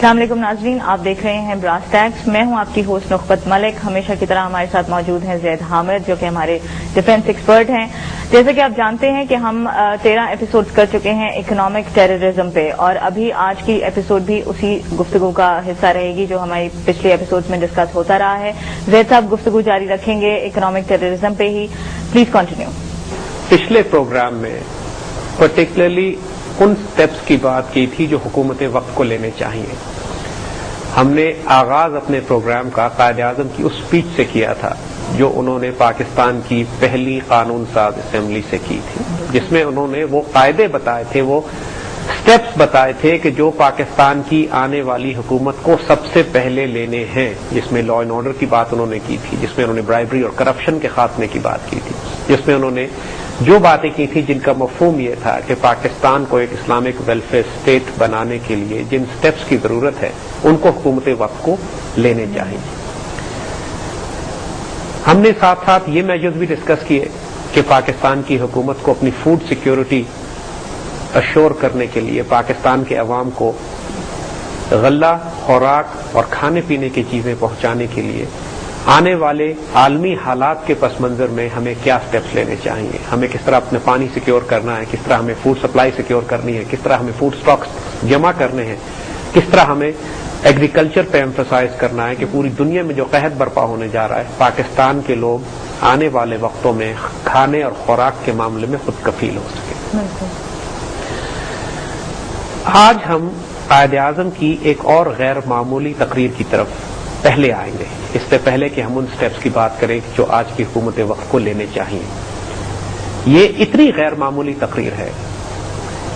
السلام علیکم ناظرین، آپ دیکھ رہے ہیں براس ٹیکس. میں ہوں آپ کی ہوسٹ نخبت ملک. ہمیشہ کی طرح ہمارے ساتھ موجود ہیں زید حامد جو کہ ہمارے ڈیفنس ایکسپرٹ ہیں. جیسے کہ آپ جانتے ہیں کہ ہم 13 ایپیسوڈز کر چکے ہیں اکنامک ٹیررزم پہ، اور ابھی آج کی ایپیسوڈ بھی اسی گفتگو کا حصہ رہے گی جو ہماری پچھلی ایپیسوڈ میں ڈسکس ہوتا رہا ہے. زید صاحب گفتگو جاری رکھیں گے اکنامک ٹیررزم پہ ہی. Please continue. پچھلے پروگرام میں پرٹیکولرلی ان سٹیپس کی بات کی تھی جو حکومت وقت کو لینے چاہیے. ہم نے آغاز اپنے پروگرام کا قائد اعظم کی اس اسپیچ سے کیا تھا جو انہوں نے پاکستان کی پہلی قانون ساز اسمبلی سے کی تھی، جس میں انہوں نے وہ قاعدے بتائے تھے، وہ سٹیپس بتائے تھے کہ جو پاکستان کی آنے والی حکومت کو سب سے پہلے لینے ہیں، جس میں لا اینڈ آرڈر کی بات انہوں نے کی تھی، جس میں انہوں نے برائبری اور کرپشن کے خاتمے کی بات کی تھی، جس میں انہوں نے جو باتیں کی تھی جن کا مفہوم یہ تھا کہ پاکستان کو ایک اسلامک ویلفیئر اسٹیٹ بنانے کے لیے جن سٹیپس کی ضرورت ہے ان کو حکومت وقت کو لینے چاہیے. ہم نے ساتھ ساتھ یہ میجرز بھی ڈسکس کیے کہ پاکستان کی حکومت کو اپنی فوڈ سیکیورٹی اشور کرنے کے لیے پاکستان کے عوام کو غلہ، خوراک اور کھانے پینے کی چیزیں پہنچانے کے لیے آنے والے عالمی حالات کے پس منظر میں ہمیں کیا سٹیپس لینے چاہیے. ہمیں کس طرح اپنے پانی سیکیور کرنا ہے، کس طرح ہمیں فوڈ سپلائی سیکیور کرنی ہے، کس طرح ہمیں فوڈ سٹاکس جمع کرنے ہیں، کس طرح ہمیں ایگریکلچر پہ ایمفسائز کرنا ہے کہ پوری دنیا میں جو قحط برپا ہونے جا رہا ہے پاکستان کے لوگ آنے والے وقتوں میں کھانے اور خوراک کے معاملے میں خود کفیل ہو سکیں. آج ہم قائد اعظم کی ایک اور غیر معمولی تقریر کی طرف پہلے آئیں گے، اس سے پہلے کہ ہم ان سٹیپس کی بات کریں جو آج کی حکومت وقت کو لینے چاہیے. یہ اتنی غیر معمولی تقریر ہے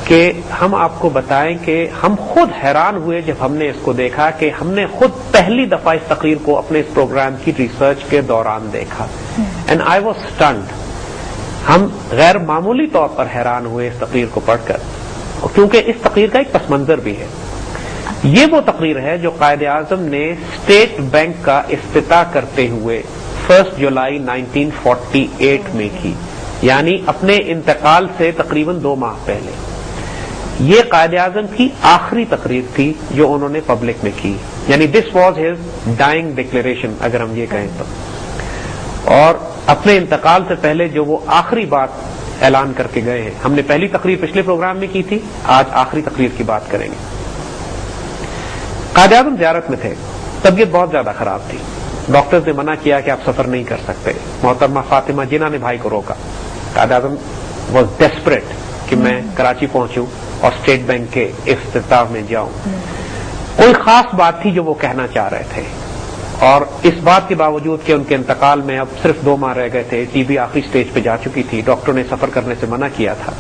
کہ ہم آپ کو بتائیں کہ ہم خود حیران ہوئے جب ہم نے اس کو دیکھا، کہ ہم نے خود پہلی دفعہ اس تقریر کو اپنے اس پروگرام کی ریسرچ کے دوران دیکھا. And I was stunned. ہم غیر معمولی طور پر حیران ہوئے اس تقریر کو پڑھ کر، کیونکہ اس تقریر کا ایک پس منظر بھی ہے. یہ وہ تقریر ہے جو قائد اعظم نے اسٹیٹ بینک کا افتتاح کرتے ہوئے 1 جولائی 1948 میں کی، یعنی اپنے انتقال سے تقریباً 2 ماہ پہلے. یہ قائد اعظم کی آخری تقریر تھی جو انہوں نے پبلک میں کی، یعنی this was his dying declaration اگر ہم یہ کہیں تو. اور اپنے انتقال سے پہلے جو وہ آخری بات اعلان کر کے گئے ہیں. ہم نے پہلی تقریر پچھلے پروگرام میں کی تھی، آج آخری تقریر کی بات کریں گے. قائد اعظم زیارت میں تھے، طبیعت بہت زیادہ خراب تھی، ڈاکٹرز نے منع کیا کہ آپ سفر نہیں کر سکتے. محترمہ فاطمہ جناح نے بھائی کو روکا. قائد اعظم واز ڈیسپریٹ کہ میں کراچی پہنچوں اور اسٹیٹ بینک کے افتتاح میں جاؤں. کوئی خاص بات تھی جو وہ کہنا چاہ رہے تھے، اور اس بات کے باوجود کہ ان کے انتقال میں اب صرف 2 ماہ رہ گئے تھے، ٹی بی آخری سٹیج پہ جا چکی تھی، ڈاکٹر نے سفر کرنے سے منع کیا تھا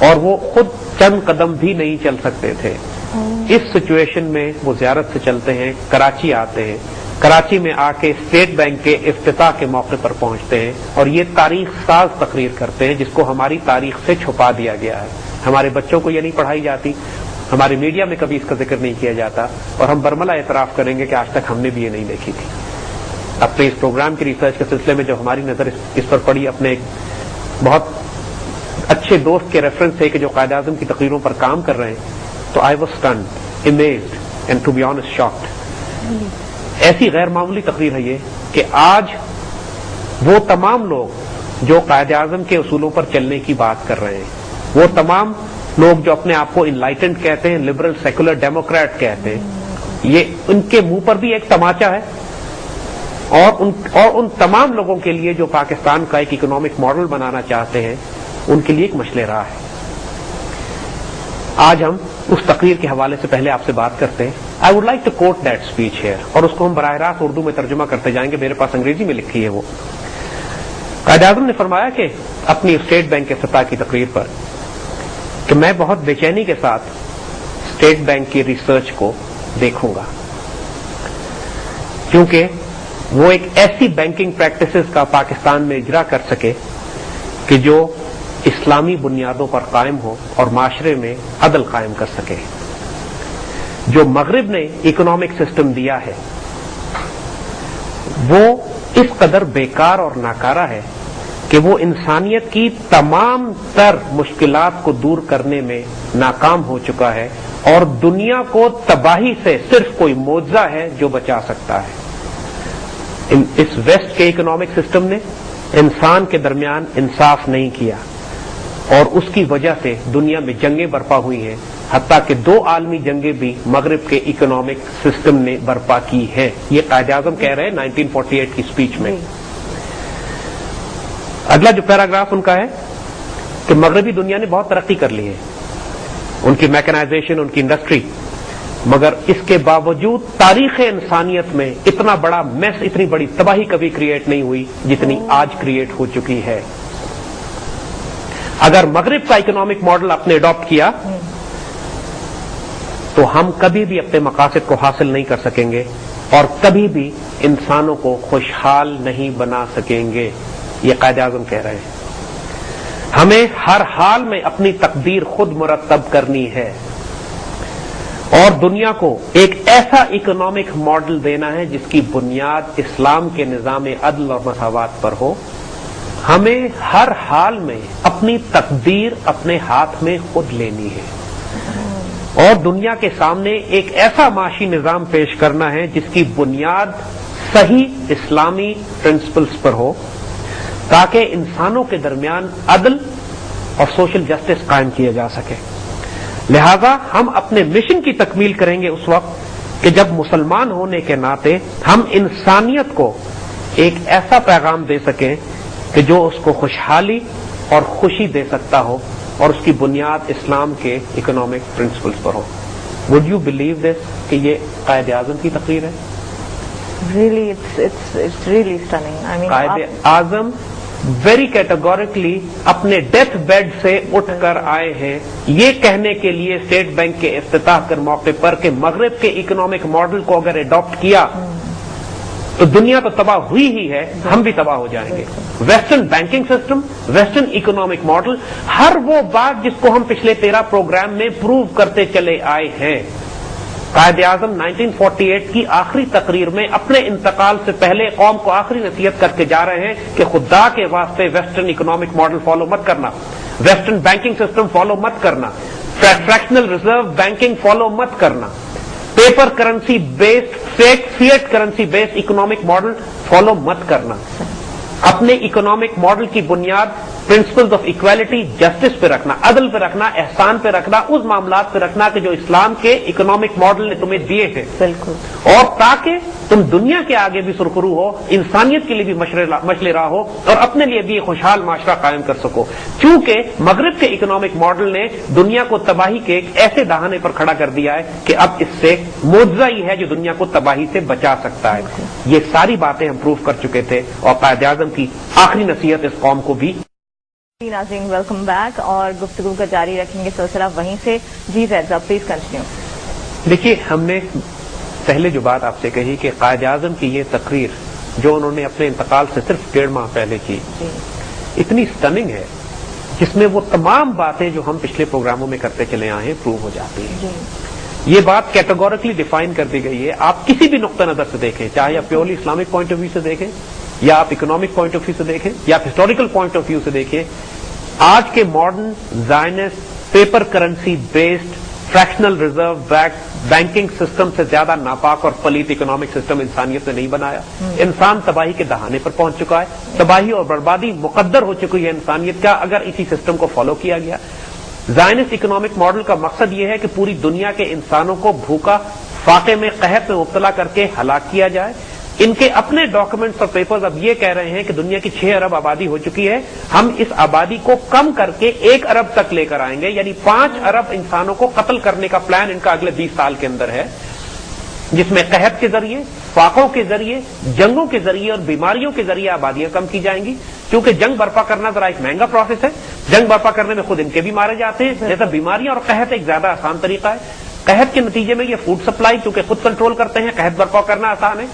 اور وہ خود چند قدم بھی نہیں چل سکتے تھے. اس سچویشن میں وہ زیارت سے چلتے ہیں، کراچی آتے ہیں، کراچی میں آ کے اسٹیٹ بینک کے افتتاح کے موقع پر پہنچتے ہیں اور یہ تاریخ ساز تقریر کرتے ہیں جس کو ہماری تاریخ سے چھپا دیا گیا ہے. ہمارے بچوں کو یہ نہیں پڑھائی جاتی، ہمارے میڈیا میں کبھی اس کا ذکر نہیں کیا جاتا، اور ہم برملا اعتراف کریں گے کہ آج تک ہم نے بھی یہ نہیں دیکھی تھی. اپنے اس پروگرام کی ریسرچ کے سلسلے میں جب ہماری نظر اس پر پڑی، اپنے ایک بہت اچھے دوست کے ریفرنس سے کہ جو قائد اعظم کی تقریروں پر کام کر رہے ہیں، تو I was stunned, amazed and to be honest shocked. ایسی غیر معمولی تقریر ہے یہ کہ آج وہ تمام لوگ جو قائد اعظم کے اصولوں پر چلنے کی بات کر رہے ہیں، وہ تمام لوگ جو اپنے آپ کو انلائٹنڈ کہتے ہیں، لبرل سیکولر ڈیموکریٹ کہتے ہیں، یہ ان کے منہ پر بھی ایک تماچا ہے. اور ان تمام لوگوں کے لیے جو پاکستان کا ایک اکنامک ماڈل بنانا چاہتے ہیں، ان کے لیے ایک مشعل راہ ہے. آج ہم اس تقریر کے حوالے سے پہلے آپ سے بات کرتے ہیں. I would like to quote that speech here, اور اس کو ہم براہ راست اردو میں ترجمہ کرتے جائیں گے. میرے پاس انگریزی میں لکھی ہے وہ. قائد اعظم نے فرمایا کہ اپنی اسٹیٹ بینک کے افتتاح کی تقریر پر کہ میں بہت بے چینی کے ساتھ اسٹیٹ بینک کی ریسرچ کو دیکھوں گا، کیونکہ وہ ایک ایسی بینکنگ پریکٹسز کا پاکستان میں اجرا کر سکے کہ جو اسلامی بنیادوں پر قائم ہو اور معاشرے میں عدل قائم کر سکے. جو مغرب نے اکنامک سسٹم دیا ہے وہ اس قدر بیکار اور ناکارہ ہے کہ وہ انسانیت کی تمام تر مشکلات کو دور کرنے میں ناکام ہو چکا ہے، اور دنیا کو تباہی سے صرف کوئی معجزہ ہے جو بچا سکتا ہے. اس ویسٹ کے اکنامک سسٹم نے انسان کے درمیان انصاف نہیں کیا اور اس کی وجہ سے دنیا میں جنگیں برپا ہوئی ہیں، حتیٰ کہ 2 عالمی جنگیں بھی مغرب کے اکنامک سسٹم نے برپا کی ہیں. یہ قائد اعظم کہہ رہے ہیں 1948 کی اسپیچ میں. اگلا جو پیراگراف ان کا ہے کہ مغربی دنیا نے بہت ترقی کر لی ہے، ان کی میکنائزیشن، ان کی انڈسٹری، مگر اس کے باوجود تاریخ انسانیت میں اتنا بڑا میس، اتنی بڑی تباہی کبھی کریٹ نہیں ہوئی جتنی آج کریٹ ہو چکی ہے. اگر مغرب کا اکنامک ماڈل آپ نے اڈاپٹ کیا تو ہم کبھی بھی اپنے مقاصد کو حاصل نہیں کر سکیں گے اور کبھی بھی انسانوں کو خوشحال نہیں بنا سکیں گے. یہ قائد اعظم کہہ رہے ہیں. ہمیں ہر حال میں اپنی تقدیر خود مرتب کرنی ہے اور دنیا کو ایک ایسا اکنامک ماڈل دینا ہے جس کی بنیاد اسلام کے نظام عدل اور مساوات پر ہو. ہمیں ہر حال میں اپنی تقدیر اپنے ہاتھ میں خود لینی ہے اور دنیا کے سامنے ایک ایسا معاشی نظام پیش کرنا ہے جس کی بنیاد صحیح اسلامی پرنسپلز پر ہو تاکہ انسانوں کے درمیان عدل اور سوشل جسٹس قائم کیا جا سکے. لہذا ہم اپنے مشن کی تکمیل کریں گے اس وقت کہ جب مسلمان ہونے کے ناطے ہم انسانیت کو ایک ایسا پیغام دے سکیں کہ جو اس کو خوشحالی اور خوشی دے سکتا ہو اور اس کی بنیاد اسلام کے economic principles per who. Would you believe this کہ یہ قائد اعظم کی تقریر ہے؟ Really, it's really stunning. I mean, Quaid Azam very categorically اپنے ڈیتھ بیڈ سے اٹھ کر آئے ہیں یہ کہنے کے لیے اسٹیٹ بینک کے افتتاح کے موقع پر کہ مغرب کے اکنامک ماڈل کو اگر اڈاپٹ کیا تو دنیا تو تباہ ہوئی ہی ہے، ہم بھی تباہ ہو جائیں گے. Western banking system, western economic model, ہر وہ بات جس کو ہم پچھلے 13 پروگرام میں پروو کرتے چلے آئے ہیں. قائد اعظم 1948 کی آخری تقریر میں اپنے انتقال سے پہلے قوم کو آخری نصیحت کر کے جا رہے ہیں کہ خدا کے واسطے ویسٹرن اکنامک ماڈل فالو مت کرنا، ویسٹرن بینکنگ سسٹم فالو مت کرنا، فریکشنل ریزرو بینکنگ فالو مت کرنا، paper currency based fiat currency based economic model follow مت کرنا. اپنے اکنامک ماڈل کی بنیاد پرنسپلز آف اکویلٹی، جسٹس پہ رکھنا، عدل پہ رکھنا، احسان پہ رکھنا، اس معاملات پہ رکھنا کہ جو اسلام کے اکنامک ماڈل نے تمہیں دیے ہیں. بالکل. اور تاکہ تم دنیا کے آگے بھی سرخرو ہو، انسانیت کے لیے بھی مشل راہ ہو اور اپنے لیے بھی خوشحال معاشرہ قائم کر سکو. چونکہ مغرب کے اکنامک ماڈل نے دنیا کو تباہی کے ایک ایسے دہانے پر کھڑا کر دیا ہے کہ اب اس سے معجزہ ہی ہے جو دنیا کو تباہی سے بچا سکتا ہے. یہ ساری باتیں ہم پروف کر چکے تھے اور قائد اعظم کی آخری نصیحت اس قوم کو بھی. ناظرین ویلکم بیک اور گفتگو کا جاری رکھیں گے سلسلہ وہیں سے. جی زید صاحب پلیز کنٹینیو. دیکھیے ہم نے پہلے جو بات آپ سے کہی کہ قائد اعظم کی یہ تقریر جو انہوں نے اپنے انتقال سے صرف 1.5 ماہ پہلے کی اتنی سٹننگ ہے جس میں وہ تمام باتیں جو ہم پچھلے پروگراموں میں کرتے چلے آئے ہیں پروو ہو جاتی ہیں. یہ بات کیٹیگوریکلی ڈیفائن کر دی گئی ہے. آپ کسی بھی نقطہ نظر سے دیکھیں، چاہے آپ purely Islamic point of view سے دیکھیں یا آپ اکنامک پوائنٹ آف ویو سے دیکھیں یا آپ ہسٹوریکل پوائنٹ آف ویو سے دیکھیں، آج کے modern زائنسٹ paper currency based fractional reserve banking system سے زیادہ ناپاک اور پلیت اکنامک سسٹم انسانیت نے نہیں بنایا. انسان تباہی کے دہانے پر پہنچ چکا ہے، تباہی اور بربادی مقدر ہو چکی ہے انسانیت کا اگر اسی سسٹم کو فالو کیا گیا. زائنسٹ اکنامک ماڈل کا مقصد یہ ہے کہ پوری دنیا کے انسانوں کو بھوکا، فاقے میں، قحط میں مبتلا کر کے ہلاک کیا جائے. ان کے اپنے ڈاکومنٹس اور پیپرز اب یہ کہہ رہے ہیں کہ دنیا کی 6 ارب آبادی ہو چکی ہے، ہم اس آبادی کو کم کر کے 1 ارب تک لے کر آئیں گے. یعنی 5 ارب انسانوں کو قتل کرنے کا پلان ان کا اگلے 20 سال کے اندر ہے، جس میں قحط کے ذریعے، فاقوں کے ذریعے، جنگوں کے ذریعے اور بیماریوں کے ذریعے آبادیاں کم کی جائیں گی. کیونکہ جنگ برپا کرنا ذرا ایک مہنگا پروسیس ہے، جنگ برپا کرنے میں خود ان کے بھی مارے جاتے ہیں، جیسا بیماریاں اور قحط ایک زیادہ آسان طریقہ ہے. قحط کے نتیجے میں یہ فوڈ سپلائی کیونکہ خود کنٹرول کرتے ہیں، قحط برپا کرنا آسان ہے.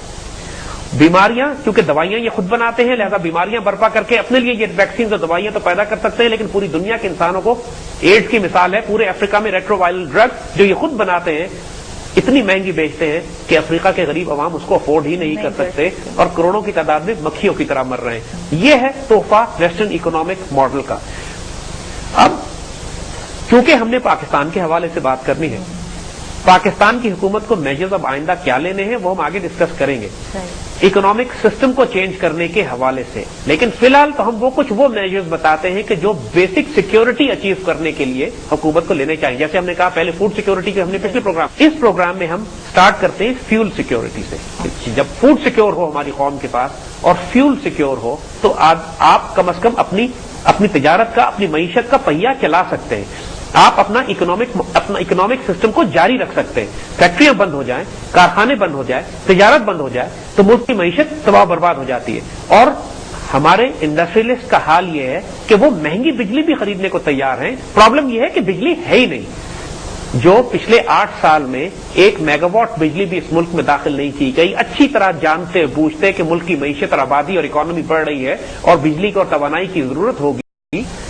بیماریاں کیونکہ دوائیاں یہ خود بناتے ہیں، لہذا بیماریاں برپا کر کے اپنے لیے یہ ویکسین اور دوائیاں تو پیدا کر سکتے ہیں، لیکن پوری دنیا کے انسانوں کو ایڈز کی مثال ہے. پورے افریقہ میں ریٹرو وائرل ڈرگ جو یہ خود بناتے ہیں اتنی مہنگی بیچتے ہیں کہ افریقہ کے غریب عوام اس کو افورڈ ہی نہیں کر سکتے اور کروڑوں کی تعداد میں مکھیوں کی طرح مر رہے ہیں. یہ ہے تحفہ ویسٹرن اکنامک ماڈل کا. اب چونکہ ہم نے پاکستان کے حوالے سے بات کرنی ہے پاکستان کی حکومت کو میجرز اب آئندہ کیا لینے ہیں وہ ہم آگے ڈسکس کریں گے اکنامک سسٹم کو چینج کرنے کے حوالے سے، لیکن فی الحال تو ہم کچھ وہ میجرز بتاتے ہیں کہ جو بیسک سیکیورٹی اچیو کرنے کے لیے حکومت کو لینے چاہیے. جیسے ہم نے کہا پہلے فوڈ سیکیورٹی کے ہم نے پچھلے پروگرام، اس پروگرام میں ہم سٹارٹ کرتے ہیں فیول سیکیورٹی سے. جب فوڈ سیکیور ہو ہماری قوم کے پاس اور فیول سیکیور ہو تو آپ کم از کم اپنی تجارت کا، اپنی معیشت کا پہیہ چلا سکتے ہیں. آپ اپنا اکنامک سسٹم کو جاری رکھ سکتے ہیں. فیکٹریاں بند ہو جائیں، کارخانے بند ہو جائیں، تجارت بند ہو جائے تو ملک کی معیشت تباہ برباد ہو جاتی ہے. اور ہمارے انڈسٹریلسٹ کا حال یہ ہے کہ وہ مہنگی بجلی بھی خریدنے کو تیار ہیں. پرابلم یہ ہے کہ بجلی ہے ہی نہیں. جو پچھلے 8 سال میں 1 میگا واٹ بجلی بھی اس ملک میں داخل نہیں کی گئی. اچھی طرح جانتے بوجھتے کہ ملک کی معیشت اور آبادی اور اکانومی بڑھ رہی ہے اور بجلی کو اور توانائی کی ضرورت ہوگی.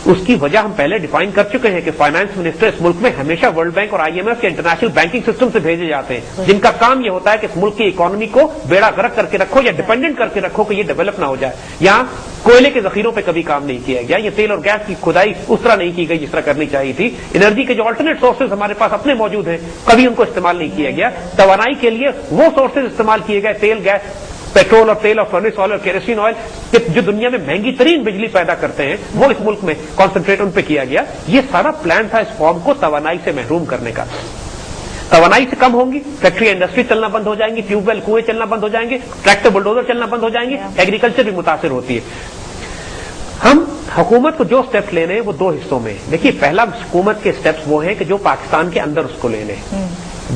اس کی وجہ ہم پہلے ڈیفائن کر چکے ہیں کہ فائنانس منسٹر اس ملک میں ہمیشہ ورلڈ بینک اور IMF کے انٹرنیشنل بینکنگ سسٹم سے بھیجے جاتے ہیں، جن کا کام یہ ہوتا ہے کہ اس ملک کی اکانومی کو بیڑا غرق کر کے رکھو یا ڈیپینڈنٹ کر کے رکھو کہ یہ ڈیولپ نہ ہو جائے. یہاں کوئلے کے ذخیروں پہ کبھی کام نہیں کیا گیا. یہ تیل اور گیس کی کھدائی اس طرح نہیں کی گئی جس طرح کرنی چاہیے تھی. انرجی کے جو آلٹرنیٹ سورسز ہمارے پاس اپنے موجود ہیں کبھی ان کو استعمال نہیں کیا گیا. توانائی کے لیے وہ سورسز استعمال کیے گئے، تیل، گیس، پیٹرول اور تیل اور فرنس آئل اور کیروسین آئل جو دنیا میں مہنگی ترین بجلی پیدا کرتے ہیں وہ اس ملک میں کانسنٹریٹ ان پہ کیا گیا. یہ سارا پلان تھا اس قوم کو توانائی سے محروم کرنے کا. توانائی سے کم ہوں گی، فیکٹری انڈسٹری چلنا بند ہو جائیں گی، ٹیوب ویل کنویں چلنا بند ہو جائیں گے، ٹریکٹر بلڈوزر چلنا بند ہو جائیں گے، ایگریکلچر بھی متاثر ہوتی ہے. ہم حکومت کو جو سٹیپس لینے ہیں وہ 2 حصوں میں ہیں. دیکھیے پہلا حکومت کے سٹیپس وہ ہیں کہ جو پاکستان کے اندر اس کو لینے ہیں.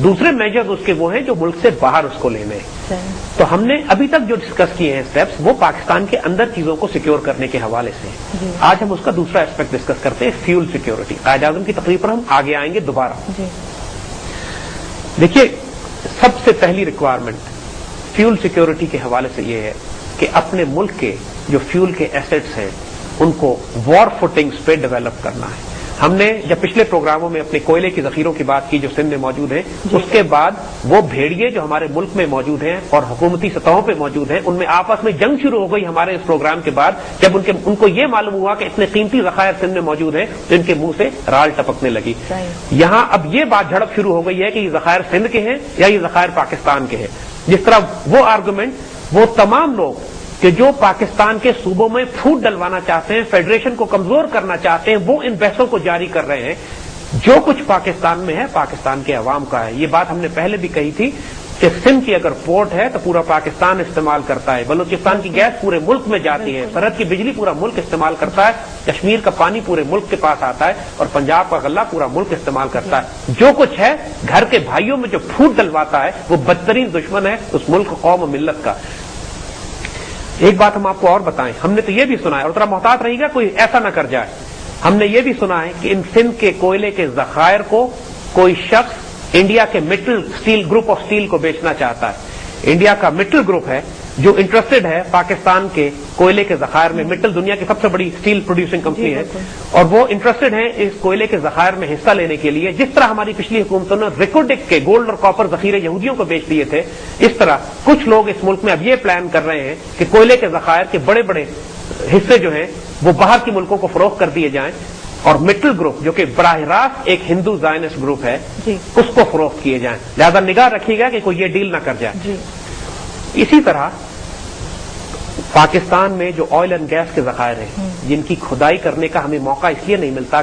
دوسرے میجرز اس کے وہ ہیں جو ملک سے باہر اس کو لینے ہیں. تو ہم نے ابھی تک جو ڈسکس کیے ہیں سٹیپس وہ پاکستان کے اندر چیزوں کو سیکیور کرنے کے حوالے سے. آج ہم اس کا دوسرا ایسپیکٹ ڈسکس کرتے ہیں، فیول سیکیورٹی. قائد اعظم کی تقریر پر ہم آگے آئیں گے دوبارہ. دیکھیے سب سے پہلی ریکوائرمنٹ فیول سیکیورٹی کے حوالے سے یہ ہے کہ اپنے ملک کے جو فیول کے ایسٹس ہیں ان کو وار فوٹنگز پہ ڈیولپ کرنا ہے. ہم نے جب پچھلے پروگراموں میں اپنے کوئلے کی ذخیروں کی بات کی جو سندھ میں موجود ہیں، اس کے بعد وہ بھیڑیے جو ہمارے ملک میں موجود ہیں اور حکومتی سطحوں پہ موجود ہیں ان میں آپس میں جنگ شروع ہو گئی ہمارے اس پروگرام کے بعد. جب ان کو یہ معلوم ہوا کہ اتنے قیمتی ذخائر سندھ میں موجود ہیں تو ان کے منہ سے رال ٹپکنے لگی. یہاں اب یہ بات جھڑپ شروع ہو گئی ہے کہ یہ ذخائر سندھ کے ہیں یا یہ ذخائر پاکستان کے ہیں. جس طرح وہ آرگومنٹ وہ تمام لوگ کہ جو پاکستان کے صوبوں میں پھوٹ ڈلوانا چاہتے ہیں، فیڈریشن کو کمزور کرنا چاہتے ہیں، وہ ان بحثوں کو جاری کر رہے ہیں. جو کچھ پاکستان میں ہے پاکستان کے عوام کا ہے. یہ بات ہم نے پہلے بھی کہی تھی کہ سندھ کی اگر پورٹ ہے تو پورا پاکستان استعمال کرتا ہے، بلوچستان کی گیس پورے ملک میں جاتی ہے، سرحد کی بجلی پورا ملک استعمال کرتا ہے، کشمیر کا پانی پورے ملک کے پاس آتا ہے اور پنجاب کا غلہ پورا ملک استعمال کرتا ہے. جو کچھ ہے گھر کے بھائیوں میں جو پھوٹ ڈلواتا ہے وہ بدترین دشمن ہے اس ملک، قوم و ملت کا. ایک بات ہم آپ کو اور بتائیں، ہم نے تو یہ بھی سنا ہے اور ذرا محتاط رہیے گا کوئی ایسا نہ کر جائے. ہم نے یہ بھی سنا ہے کہ ان سندھ کے کوئلے کے ذخائر کو کوئی شخص انڈیا کے Mittal steel group of steel کو بیچنا چاہتا ہے. انڈیا کا مٹل گروپ ہے جو انٹرسٹڈ ہے پاکستان کے کوئلے کے ذخائر میں. مٹل دنیا کی سب سے بڑی اسٹیل پروڈیوسنگ کمپنی ہے اور وہ انٹرسٹڈ ہیں اس کوئلے کے ذخائر میں حصہ لینے کے لیے. جس طرح ہماری پچھلی حکومتوں نے ریکوڈک کے گولڈ اور کاپر ذخیرے یہودیوں کو بیچ دیے تھے، اس طرح کچھ لوگ اس ملک میں اب یہ پلان کر رہے ہیں کہ کوئلے کے ذخائر کے بڑے بڑے حصے جو ہیں وہ باہر کے ملکوں کو فروخت کر دیے جائیں اور مٹل گروپ جو کہ براہ راست ایک ہندو زائنسٹ گروپ ہے اس کو فروخت کیے جائیں. لہذا نگاہ رکھیے گا کہ کوئی یہ ڈیل نہ کر جائے. اسی طرح پاکستان میں جو آئل اینڈ گیس کے ذخائر ہیں جن کی کھدائی کرنے کا ہمیں موقع اس لیے نہیں ملتا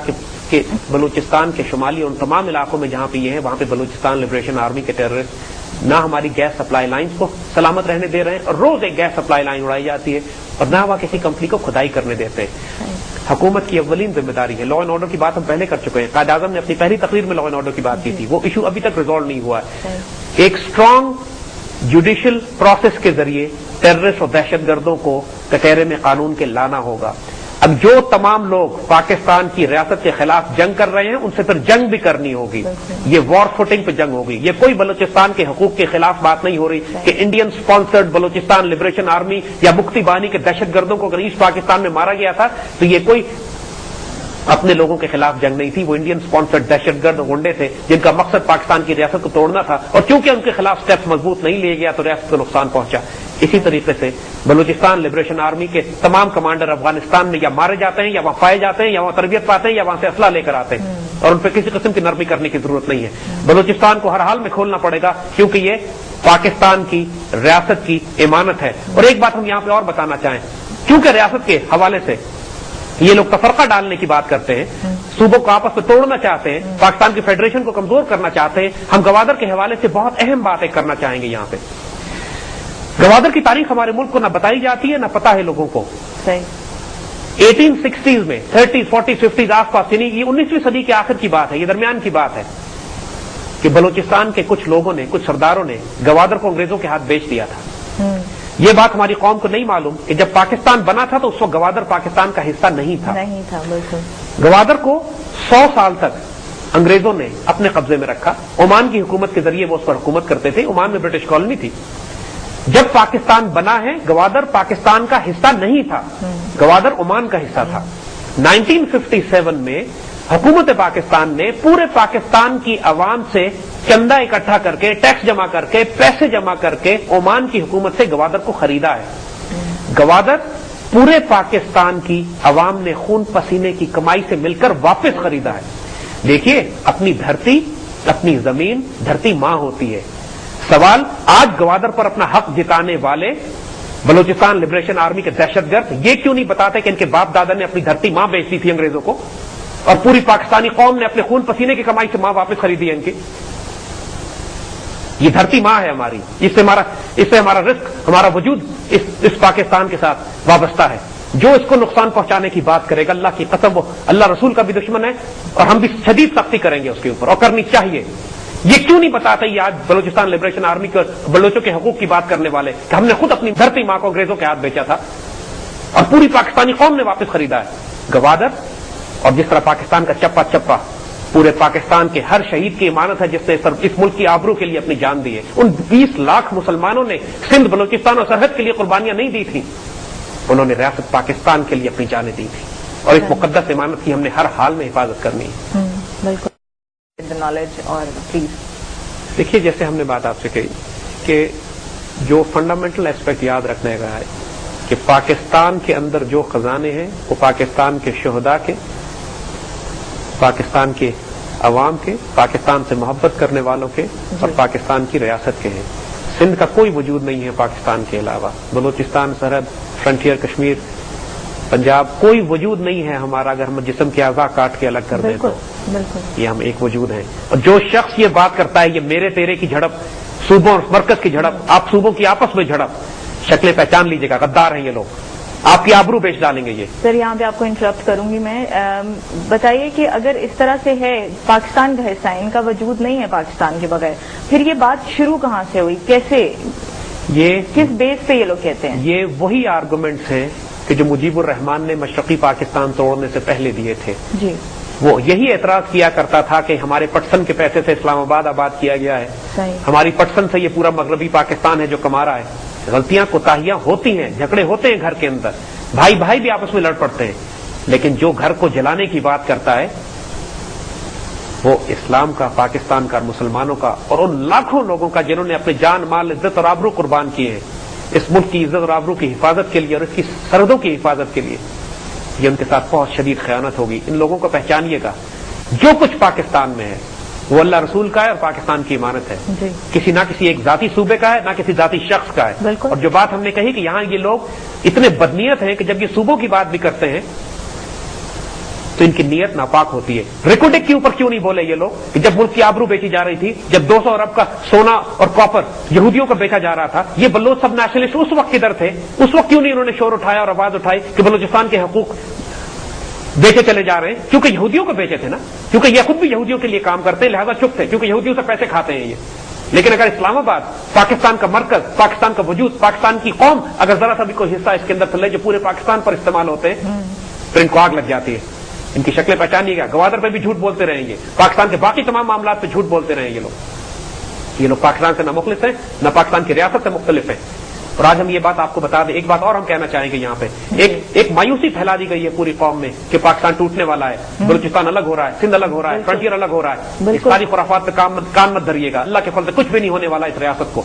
کہ بلوچستان کے شمالی ان تمام علاقوں میں جہاں پہ یہ ہیں وہاں پہ بلوچستان لبریشن آرمی کے ٹیررسٹ نہ ہماری گیس سپلائی لائنز کو سلامت رہنے دے رہے ہیں اور روز ایک گیس سپلائی لائن اڑائی جاتی ہے اور نہ وہاں کسی کمپنی کو کھدائی کرنے دیتے ہیں. حکومت کی اولین ذمہ داری ہے. لا اینڈ آرڈر کی بات ہم پہلے کر چکے ہیں. قائد اعظم نے اپنی پہلی تقریر میں لا اینڈ آرڈر کی بات کی تھی. وہ ایشو ابھی تک ریزالو نہیں ہوا ہے. ایک اسٹرانگ جوڈیشل پروسیس کے ذریعے ٹیررسٹ اور دہشت گردوں کو کٹہرے میں قانون کے لانا ہوگا. اب جو تمام لوگ پاکستان کی ریاست کے خلاف جنگ کر رہے ہیں ان سے پھر جنگ بھی کرنی ہوگی. یہ وار فوٹنگ پہ جنگ ہوگی. یہ کوئی بلوچستان کے حقوق کے خلاف بات نہیں ہو رہی کہ Indian sponsored Balochistan liberation army یا مکتی بانی کے دہشت گردوں کو اگر ایسٹ پاکستان میں مارا گیا تھا تو یہ کوئی اپنے لوگوں کے خلاف جنگ نہیں تھی. وہ انڈین سپانسرڈ دہشت گرد گنڈے تھے جن کا مقصد پاکستان کی ریاست کو توڑنا تھا اور چونکہ ان کے خلاف سٹیپس مضبوط نہیں لیا گیا تو ریاست کو نقصان پہنچا. اسی طریقے سے بلوچستان لبریشن آرمی کے تمام کمانڈر افغانستان میں یا مارے جاتے ہیں یا وہاں پائے جاتے ہیں یا وہاں تربیت پاتے ہیں یا وہاں سے اسلحہ لے کر آتے ہیں. اور ان پہ کسی قسم کی نرمی کرنے کی ضرورت نہیں ہے. بلوچستان کو ہر حال میں کھولنا پڑے گا کیونکہ یہ پاکستان کی ریاست کی امانت ہے. اور ایک بات ہم یہاں پہ اور بتانا چاہیں, کیونکہ ریاست کے حوالے سے یہ لوگ تفرقہ ڈالنے کی بات کرتے ہیں, صوبوں کو آپس میں توڑنا چاہتے ہیں, پاکستان کی فیڈریشن کو کمزور کرنا چاہتے ہیں. ہم گوادر کے حوالے سے بہت اہم بات ایک کرنا چاہیں گے یہاں پہ. گوادر کی تاریخ ہمارے ملک کو نہ بتائی جاتی ہے نہ پتا ہے لوگوں کو. 1860 میں 30 40 50 آس پاس, یعنی یہ 19ویں صدی کے آخر کی بات ہے, یہ درمیان کی بات ہے کہ بلوچستان کے کچھ لوگوں نے, کچھ سرداروں نے گوادر کو انگریزوں کے ہاتھ بیچ دیا تھا. یہ بات ہماری قوم کو نہیں معلوم کہ جب پاکستان بنا تھا تو اس وقت گوادر پاکستان کا حصہ نہیں تھا. بالکل. گوادر کو 100 سال تک انگریزوں نے اپنے قبضے میں رکھا. عمان کی حکومت کے ذریعے وہ اس پر حکومت کرتے تھے. عمان میں برٹش کالونی تھی. جب پاکستان بنا ہے گوادر پاکستان کا حصہ نہیں تھا, گوادر عمان کا حصہ تھا. 1957 میں حکومت پاکستان نے پورے پاکستان کی عوام سے چندہ اکٹھا کر کے, ٹیکس جمع کر کے, پیسے جمع کر کے عمان کی حکومت سے گوادر کو خریدا ہے. گوادر پورے پاکستان کی عوام نے خون پسینے کی کمائی سے مل کر واپس خریدا ہے. دیکھیے, اپنی دھرتی, اپنی زمین, دھرتی ماں ہوتی ہے. سوال, آج گوادر پر اپنا حق جتانے والے بلوچستان لبریشن آرمی کے دہشت گرد یہ کیوں نہیں بتاتے کہ ان کے باپ دادا نے اپنی دھرتی ماں بیچ دی تھی انگریزوں کو, اور پوری پاکستانی قوم نے اپنے خون پسینے کی کمائی سے ماں واپس خریدی ہے ان کی. یہ دھرتی ماں ہے ہماری, اس سے ہمارا رزق, ہمارا وجود اس پاکستان کے ساتھ وابستہ ہے. جو اس کو نقصان پہنچانے کی بات کرے گا, اللہ کی قسم وہ اللہ رسول کا بھی دشمن ہے, اور ہم بھی شدید سختی کریں گے اس کے اوپر, اور کرنی چاہیے. یہ کیوں نہیں بتاتے یہ آج بلوچستان لبریشن آرمی کے بلوچوں کے حقوق کی بات کرنے والے کہ ہم نے خود اپنی دھرتی ماں کو انگریزوں کے ہاتھ بیچا تھا اور پوری پاکستانی قوم نے واپس خریدا ہے. گوادر اور جس طرح پاکستان کا چپا چپا پورے پاکستان کے ہر شہید کی امانت ہے جس نے اس ملک کی آبرو کے لیے اپنی جان دی ہے. ان 20 لاکھ مسلمانوں نے سندھ, بلوچستان اور سرحد کے لیے قربانیاں نہیں دی تھیں, انہوں نے ریاست پاکستان کے لیے اپنی جانیں دی تھی, اور اس مقدس امانت کی ہم نے ہر حال میں حفاظت کرنی ہے. بالکل. نالج اور پلیز دیکھیے, جیسے ہم نے بات آپ سے کہی کہ جو فنڈامنٹل ایسپیکٹ یاد رکھنے کا ہے کہ پاکستان کے اندر جو خزانے ہیں وہ پاکستان کے شہداء کے, پاکستان کے عوام کے, پاکستان سے محبت کرنے والوں کے اور پاکستان کی ریاست کے ہیں. سندھ کا کوئی وجود نہیں ہے پاکستان کے علاوہ. بلوچستان, سرحد, فرنٹیئر کشمیر, پنجاب, کوئی وجود نہیں ہے ہمارا اگر ہم جسم کے اعضاء کاٹ کے الگ کر دیں تو. یہ ہم ایک وجود ہیں. اور جو شخص یہ بات کرتا ہے یہ میرے تیرے کی جھڑپ, صوبوں اور مرکز کی جھڑپ, آپ صوبوں کی آپس میں جھڑپ, شکلیں پہچان لیجیے گا, غدار ہیں یہ لوگ, آپ کی آبرو بیچ ڈالیں گے یہ. سر یہاں پہ آپ کو انٹرپٹ کروں گی میں, بتائیے کہ اگر اس طرح سے ہے پاکستان کا حصہ, ان کا وجود نہیں ہے پاکستان کے بغیر, پھر یہ بات شروع کہاں سے ہوئی, کیسے, یہ کس بیس پہ یہ لوگ کہتے ہیں؟ یہ وہی آرگومنٹس ہیں کہ جو مجیب الرحمان نے مشرقی پاکستان توڑنے سے پہلے دیے تھے. جی, وہ یہی اعتراض کیا کرتا تھا کہ ہمارے پٹسن کے پیسے سے اسلام آباد آباد کیا گیا ہے, ہماری پٹسن سے یہ پورا مغربی پاکستان ہے جو کما رہا ہے. غلطیاں کوتاہیاں ہوتی ہیں, جھگڑے ہوتے ہیں گھر کے اندر, بھائی بھائی بھی آپس میں لڑ پڑتے ہیں, لیکن جو گھر کو جلانے کی بات کرتا ہے وہ اسلام کا, پاکستان کا, مسلمانوں کا, اور ان لاکھوں لوگوں کا جنہوں نے اپنے جان, مال, عزت اور آبرو قربان کیے ہیں اس ملک کی عزت اور آبرو کی حفاظت کے لیے اور اس کی سرحدوں کی حفاظت کے لیے. یہ ان کے ساتھ بہت شدید خیانت ہوگی. ان لوگوں کو پہچانیے گا, جو کچھ پاکستان میں ہے وہ اللہ رسول کا ہے اور پاکستان کی امانت ہے. کسی نہ کسی ایک ذاتی صوبے کا ہے, نہ کسی ذاتی شخص کا ہے. اور جو بات ہم نے کہی کہ یہاں یہ لوگ اتنے بدنیت ہیں کہ جب یہ صوبوں کی بات بھی کرتے ہیں تو ان کی نیت ناپاک ہوتی ہے. ریکوڈک کے اوپر کیوں نہیں بولے یہ لوگ کہ جب ملک کی آبرو بیچی جا رہی تھی, جب 200 ارب کا سونا اور کاپر یہودیوں کو بیچا جا رہا تھا, یہ بلوچ سب نیشنلسٹ اس وقت کدھر تھے؟ اس وقت کیوں نہیں انہوں نے شور اٹھایا اور آواز اٹھائی کہ بلوچستان کے حقوق بیچے چلے جا رہے ہیں؟ کیونکہ یہودیوں کو بیچے تھے نا, کیونکہ یہ خود بھی یہودیوں کے لیے کام کرتے ہیں, لہذا چپ تھے, کیونکہ یہودیوں سے پیسے کھاتے ہیں یہ. لیکن اگر اسلام آباد, پاکستان کا مرکز, پاکستان کا وجود, پاکستان کی قوم, اگر ذرا سا بھی کوئی حصہ اس کے اندر چلے جو پورے پاکستان پر استعمال ہوتے ہیں پھر ان کو آگ لگ جاتی ہے. ان کی شکلیں پہچانیے گا, گوادر پہ بھی جھوٹ بولتے رہیں گے, پاکستان کے باقی تمام معاملات پہ جھوٹ بولتے رہیں گے یہ لوگ پاکستان سے نہ مخلص ہیں, نہ پاکستان کی ریاست سے مختلف ہیں. اور آج ہم یہ بات آپ کو بتا دیں. ایک بات اور ہم کہنا چاہیں گے, یہاں پہ ایک مایوسی پھیلا دی گئی ہے پوری قوم میں کہ پاکستان ٹوٹنے والا ہے, بلوچستان الگ ہو رہا ہے, سندھ الگ ہو رہا ہے, فرنٹیئر الگ ہو رہا ہے. اس ساری خرافات پہ کان مت دھریے گا, اللہ کے فضل سے کچھ بھی نہیں ہونے والا اس ریاست کو.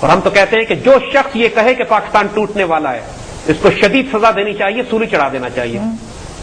اور ہم تو کہتے ہیں کہ جو شخص یہ کہے کہ پاکستان ٹوٹنے والا ہے اس کو شدید سزا دینی چاہیے, سولی چڑھا دینا چاہیے.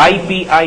IPI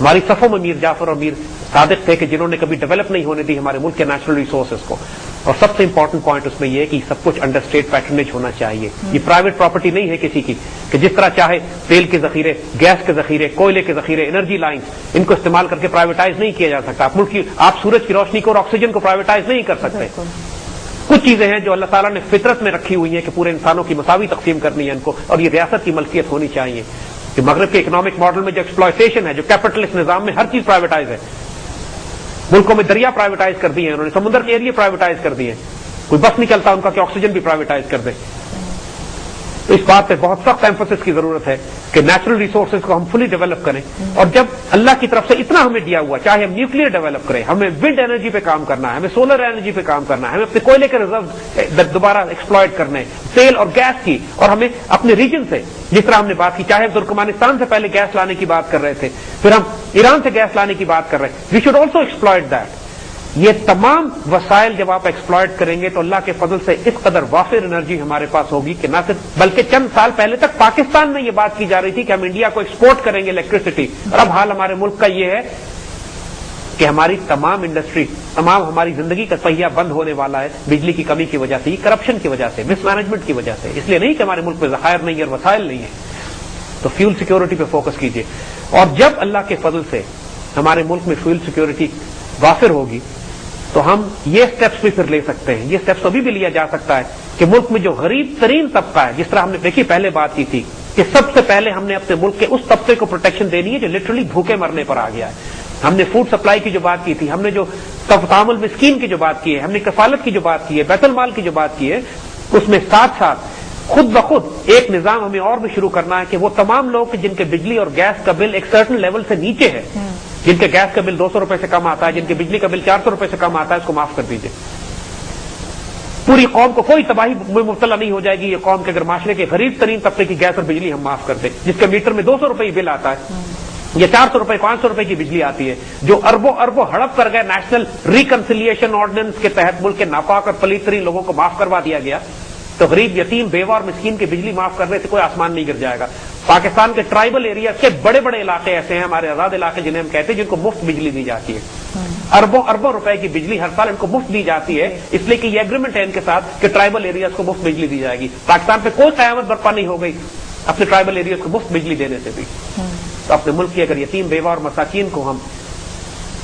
ہماری صفوں میں میر جعفر اور میر صادق تھے کہ جنہوں نے کبھی ڈیولپ نہیں ہونے دی ہمارے ملک کے نیچرل ریسورسز کو. اور سب سے امپورٹنٹ پوائنٹ اس میں یہ ہے کہ سب کچھ انڈر اسٹیٹ پیٹرنیج ہونا چاہیے. یہ پرائیویٹ پراپرٹی نہیں ہے کسی کی کہ جس طرح چاہے تیل کے ذخیرے, گیس کے ذخیرے, کوئلے کے ذخیرے, انرجی لائنز, ان کو استعمال کر کے پرائیویٹائز نہیں کیا جا سکتا. آپ سورج کی روشنی کو اور آکسیجن کو پرائیویٹائز نہیں کر سکتے. کچھ چیزیں ہیں جو اللہ تعالیٰ نے فطرت میں رکھی ہوئی ہیں کہ پورے انسانوں کی مساوی تقسیم کرنی ہے ان کو, اور یہ ریاست کی ملکیت ہونی چاہیے. کہ مغرب کے اکنامک ماڈل میں جو ایکسپلائٹیشن ہے, جو کیپٹلسٹ نظام میں ہر چیز پرائیویٹائز ہے. ملکوں میں دریا پرائیویٹائز کر دیے ہیں انہوں نے, سمندر کے ایریا پرائیویٹائز کر دیے ہیں. کوئی بس نہیں چلتا ان کا کہ آکسیجن بھی پرائیویٹائز کر دے. تو اس بات پہ بہت سخت ایمفسس کی ضرورت ہے کہ نیچرل ریسورسز کو ہم فلی ڈیولپ کریں. اور جب اللہ کی طرف سے اتنا ہمیں دیا ہوا, چاہے ہم نیوکلیر ڈیولپ کریں, ہمیں ونڈ انرجی پہ کام کرنا ہے, ہمیں سولر انرجی پہ کام کرنا ہے, ہمیں اپنے کوئلے کے ریزرو دوبارہ ایکسپلائٹ کرنے, تیل اور گیس کی, اور ہمیں اپنے ریجن سے جس طرح ہم نے بات کی, چاہے ترکمانستان سے پہلے گیس لانے کی بات کر رہے تھے, پھر ہم ایران سے گیس لانے کی بات کر رہے ہیں, we should also exploit that. یہ تمام وسائل جب آپ ایکسپلائٹ کریں گے تو اللہ کے فضل سے اس قدر وافر انرجی ہمارے پاس ہوگی کہ نہ صرف, بلکہ چند سال پہلے تک پاکستان میں یہ بات کی جا رہی تھی کہ ہم انڈیا کو ایکسپورٹ کریں گے الیکٹریسٹی, اور اب حال ہمارے ملک کا یہ ہے کہ ہماری تمام انڈسٹری, تمام ہماری زندگی کا پہیہ بند ہونے والا ہے بجلی کی کمی کی وجہ سے, کرپشن کی وجہ سے, مس مینجمنٹ کی وجہ سے. اس لیے نہیں کہ ہمارے ملک میں ذخائر نہیں ہے اور وسائل نہیں ہے. تو فیول سیکیورٹی پہ فوکس کیجیے. اور جب اللہ کے فضل سے ہمارے ملک میں فیول سیکیورٹی وافر ہوگی تو ہم یہ سٹیپس بھی پھر لے سکتے ہیں. یہ سٹیپس ابھی بھی لیا جا سکتا ہے کہ ملک میں جو غریب ترین طبقہ ہے, جس طرح ہم نے دیکھی پہلے بات کی تھی کہ سب سے پہلے ہم نے اپنے ملک کے اس طبقے کو پروٹیکشن دینی ہے جو لٹرلی بھوکے مرنے پر آ گیا ہے. ہم نے فوڈ سپلائی کی جو بات کی تھی, ہم نے جو تعامل مسکین کی جو بات کی ہے, ہم نے کفالت کی جو بات کی ہے, بیت المال کی جو بات کی ہے, اس میں ساتھ ساتھ خود بخود ایک نظام ہمیں اور بھی شروع کرنا ہے کہ وہ تمام لوگ جن کے بجلی اور گیس کا بل ایک سرٹن لیول سے نیچے ہے, جن کے گیس کا بل 200 روپے سے کم آتا ہے, جن کے بجلی کا بل 400 روپے سے کم آتا ہے, اس کو معاف کر دیجیے. پوری قوم کو کوئی تباہی میں مبتلا نہیں ہو جائے گی یہ قوم کے اگر معاشرے کے غریب ترین طبقے کی گیس اور بجلی ہم معاف کر دیں, جس کے میٹر میں 200 روپے بل آتا ہے یا 400 روپے 500 روپے کی بجلی آتی ہے, جو اربوں ہڑپ کر گئے نیشنل ریکنسیلیشن آرڈیننس کے تحت ملک کے ناپاک اور پلیت ترین لوگوں کو معاف کروا دیا گیا. تو غریب, یتیم, بیوہ اور مسکین کی بجلی معاف کرنے سے کوئی آسمان نہیں گر جائے گا. پاکستان کے ٹرائبل ایریا کے بڑے بڑے علاقے ایسے ہیں, ہمارے آزاد علاقے جنہیں ہم کہتے ہیں, جن کو مفت بجلی دی جاتی ہے. اربوں روپے کی بجلی ہر سال ان کو مفت دی جاتی ہے, اس لیے کہ یہ ایگریمنٹ ہے ان کے ساتھ کہ ٹرائبل ایریاز کو مفت بجلی دی جائے گی. پاکستان پہ کوئی قیامت برپا نہیں ہو گئی اپنے ٹرائبل ایریاز کو مفت بجلی دینے سے بھی. تو اپنے ملک کی اگر یتیم, بیوہ اور مساکین کو ہم,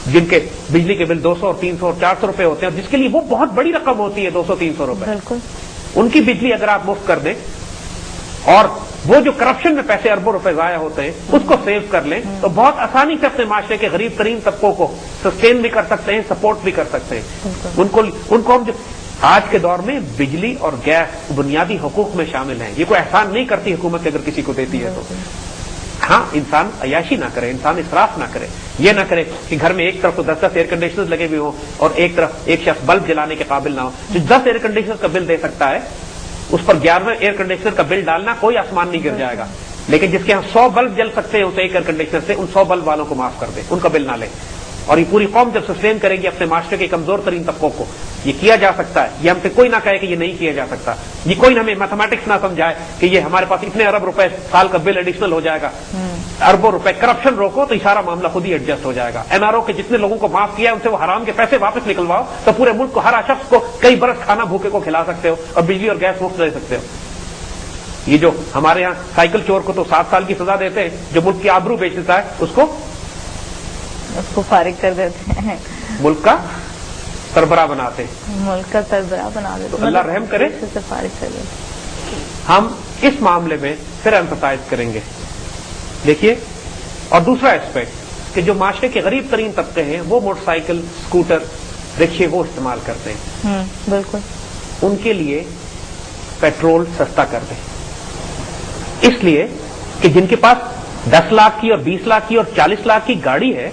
جن کے بجلی کے بل 200 اور 300 اور 400 روپے ہوتے ہیں, جس کے لیے وہ بہت بڑی رقم ہوتی ہے 200-300 روپے, ان کی بجلی اگر آپ مفت کر دیں, اور وہ جو کرپشن میں پیسے اربوں روپے ضائع ہوتے ہیں اس کو سیو کر لیں, تو بہت آسانی سے اپنے معاشرے کے غریب ترین طبقوں کو سسٹین بھی کر سکتے ہیں, سپورٹ بھی کر سکتے ہیں. ان کو ہم جو آج کے دور میں بجلی اور گیس بنیادی حقوق میں شامل ہیں, یہ کوئی احسان نہیں کرتی حکومت اگر کسی کو دیتی ہے تو. ہاں, انسان عیاشی نہ کرے, انسان اسراف نہ کرے, یہ نہ کرے کہ گھر میں ایک طرف تو 10 ایئر کنڈیشنر لگے ہوئے ہوں اور ایک طرف ایک شخص بلب جلانے کے قابل نہ ہو. جو 10 ایئر کنڈیشنر کا بل دے سکتا ہے اس پر 11ویں ایئر کنڈیشنر کا بل ڈالنا کوئی آسمان نہیں گر جائے گا. لیکن جس کے یہاں 100 بلب جل سکتے ہیں اس ایک ایئر کنڈیشنر سے, ان 100 بلب والوں کو معاف کر دیں, ان کا بل نہ لیں. اور یہ پوری قوم جب سسٹین کرے گی اپنے معاشرے کے کمزور ترین طبقوں کو, یہ کیا جا سکتا ہے. یہ ہم سے کوئی نہ کہے کہ یہ نہیں کیا جا سکتا, یہ کوئی ہمیں میتھمیٹکس نہ سمجھائے کہ یہ ہمارے پاس اتنے ارب روپے سال کا بل ایڈیشنل ہو جائے گا. اربوں روپے کرپشن روکو تو سارا معاملہ خود ہی ایڈجسٹ ہو جائے گا. NRO کے جتنے لوگوں کو معاف کیا ان سے وہ حرام کے پیسے واپس نکلواؤ, تو پورے ملک کو, ہر شخص کو کئی برس کھانا بھوکے کو کھلا سکتے ہو اور بجلی اور گیس مفت دے سکتے ہو. یہ جو ہمارے ہاں سائیکل چور کو تو 7 سال کی سزا دیتے ہیں, جو ملک کی آبرو بیچ دیتا ہے اس کو فارغ کر دیتے ہیں, ملک کا سربراہ بناتے ہیں, ملک کا سربراہ بنا دیتے. تو اللہ رحم کرے, فارغ کر دیتے. ہم اس معاملے میں پھر ایمفسائز کریں گے. دیکھیے, اور دوسرا ایسپیکٹ کہ جو معاشرے کے غریب ترین طبقے ہیں وہ موٹر سائیکل, اسکوٹر, رکشے وہ استعمال کرتے ہیں. بالکل, ان کے لیے پیٹرول سستا کر دیں. اس لیے کہ جن کے پاس 10 لاکھ کی اور 20 لاکھ کی اور 40 لاکھ کی گاڑی ہے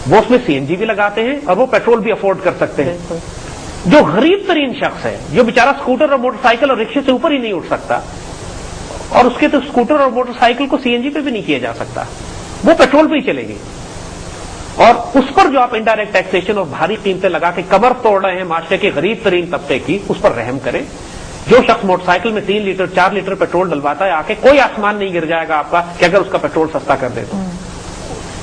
وہ اس میں CNG بھی لگاتے ہیں اور وہ پیٹرول بھی افورڈ کر سکتے ہیں. جو غریب ترین شخص ہے, جو بیچارہ اسکوٹر اور موٹر سائیکل اور رکشے سے اوپر ہی نہیں اٹھ سکتا, اور اس کے تو اسکوٹر اور موٹر سائیکل کو CNG پہ بھی نہیں کیا جا سکتا, وہ پیٹرول پہ ہی چلے گی. اور اس پر جو آپ انڈائریکٹ ٹیکسیشن اور بھاری قیمتیں لگا کے کمر توڑ رہے ہیں معاشرے کے غریب ترین طبقے کی, اس پر رحم کریں. جو شخص موٹر سائیکل میں 3 لیٹر 4 لیٹر پیٹرول ڈلواتا ہے, آ کے کوئی آسمان نہیں گر جائے گا آپ کا کہ اگر اس کا پیٹرول سستا کر دے تو.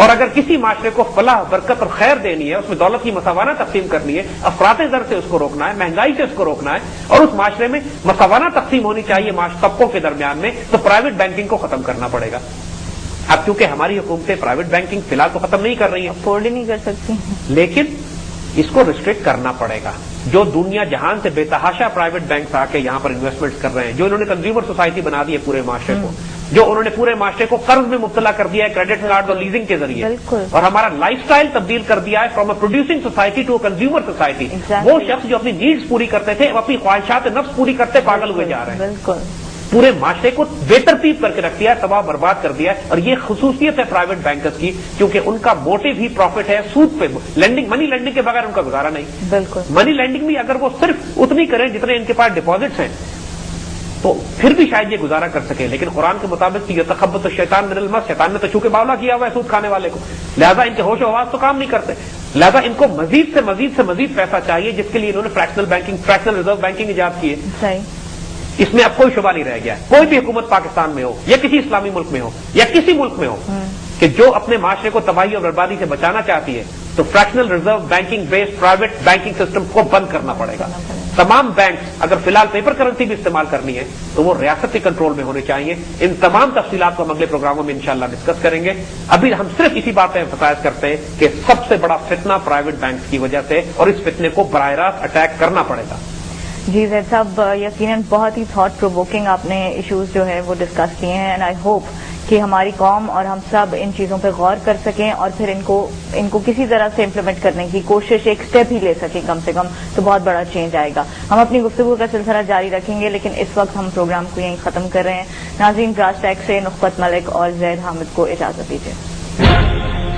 اور اگر کسی معاشرے کو فلاح برکت اور خیر دینی ہے، اس میں دولت کی مساوانہ تقسیم کرنی ہے، افراط زر سے اس کو روکنا ہے، مہنگائی سے اس کو روکنا ہے، اور اس معاشرے میں مساوانہ تقسیم ہونی چاہیے طبقوں کے درمیان میں، تو پرائیویٹ بینکنگ کو ختم کرنا پڑے گا۔ اب کیونکہ ہماری حکومتیں پرائیویٹ بینکنگ فی الحال تو ختم نہیں کر رہی ہیں، افورڈ ہی نہیں کر سکتی، لیکن اس کو ریسٹرکٹ کرنا پڑے گا۔ جو دنیا جہان سے بے تحاشا پرائیویٹ بینکس آ کے یہاں پر انویسٹمنٹ کر رہے ہیں، جو انہوں نے کنزیومر سوسائٹی بنا دی ہے پورے معاشرے کو، جو انہوں نے پورے معاشرے کو قرض میں مبتلا کر دیا ہے کریڈٹ کارڈ اور لیزنگ کے ذریعے، بالکل، اور ہمارا لائف سٹائل تبدیل کر دیا ہے from a producing society to a consumer society. وہ شخص جو اپنی نیڈز پوری کرتے تھے، وہ اپنی خواہشات نفس پوری کرتے پاگل ہوئے جا رہے ہیں، بالکل، پورے معاشرے کو بے ترتیب کر کے رکھ دیا ہے، تباہ برباد کر دیا ہے۔ اور یہ خصوصیت ہے پرائیویٹ بینکرز کی، کیونکہ ان کا موٹو ہی پروفٹ ہے، سود پہ لینڈنگ، منی لینڈنگ کے بغیر ان کا گزارا نہیں۔ بالکل، منی لینڈنگ بھی اگر وہ صرف اتنی کریں جتنے ان کے پاس ڈپازٹس ہیں تو پھر بھی شاید یہ گزارا کر سکے، لیکن قرآن کے مطابق یہ تخبط الشیطان من المس، شیطان نے تو چونکہ باولا کیا ہوا ہے سود کھانے والے کو، لہذا ان کے ہوش و حواس تو کام نہیں کرتے، لہذا ان کو مزید سے مزید پیسہ چاہیے، جس کے لیے انہوں نے فریکشنل ریزرو بینکنگ ایجاد کی ہے۔ صحیح، اس میں اب کوئی شبہ نہیں رہ گیا ہے، کوئی بھی حکومت پاکستان میں ہو یا کسی اسلامی ملک میں ہو یا کسی ملک میں ہو کہ جو اپنے معاشرے کو تباہی اور بربادی سے بچانا چاہتی ہے، تو fractional reserve banking based private banking system کو بند کرنا پڑے گا۔ تمام بینکس اگر فی الحال پیپر کرنسی بھی استعمال کرنی ہے تو وہ ریاست کے کنٹرول میں ہونے چاہیے۔ ان تمام تفصیلات کو ہم اگلے پروگراموں میں انشاءاللہ ڈسکس کریں گے۔ ابھی ہم صرف اسی بات پہ ایمفسائز کرتے ہیں کہ سب سے بڑا فتنہ پرائیویٹ بینکس کی وجہ سے، اور اس فتنے کو براہ راست اٹیک کرنا پڑے گا۔ جی زید صاحب، یقیناً بہت ہی تھاٹ پرووکنگ آپ نے ایشوز جو ہے وہ ڈسکس کیے ہیں، اینڈ آئی ہوپ کہ ہماری قوم اور ہم سب ان چیزوں پہ غور کر سکیں اور پھر ان کو کسی طرح سے امپلیمنٹ کرنے کی کوشش، ایک سٹیپ ہی لے سکیں کم سے کم، تو بہت بڑا چینج آئے گا۔ ہم اپنی گفتگو کا سلسلہ جاری رکھیں گے، لیکن اس وقت ہم پروگرام کو یہیں ختم کر رہے ہیں۔ ناظرین، براس ٹیک سے نخبت ملک اور زید حامد کو اجازت دیجیے۔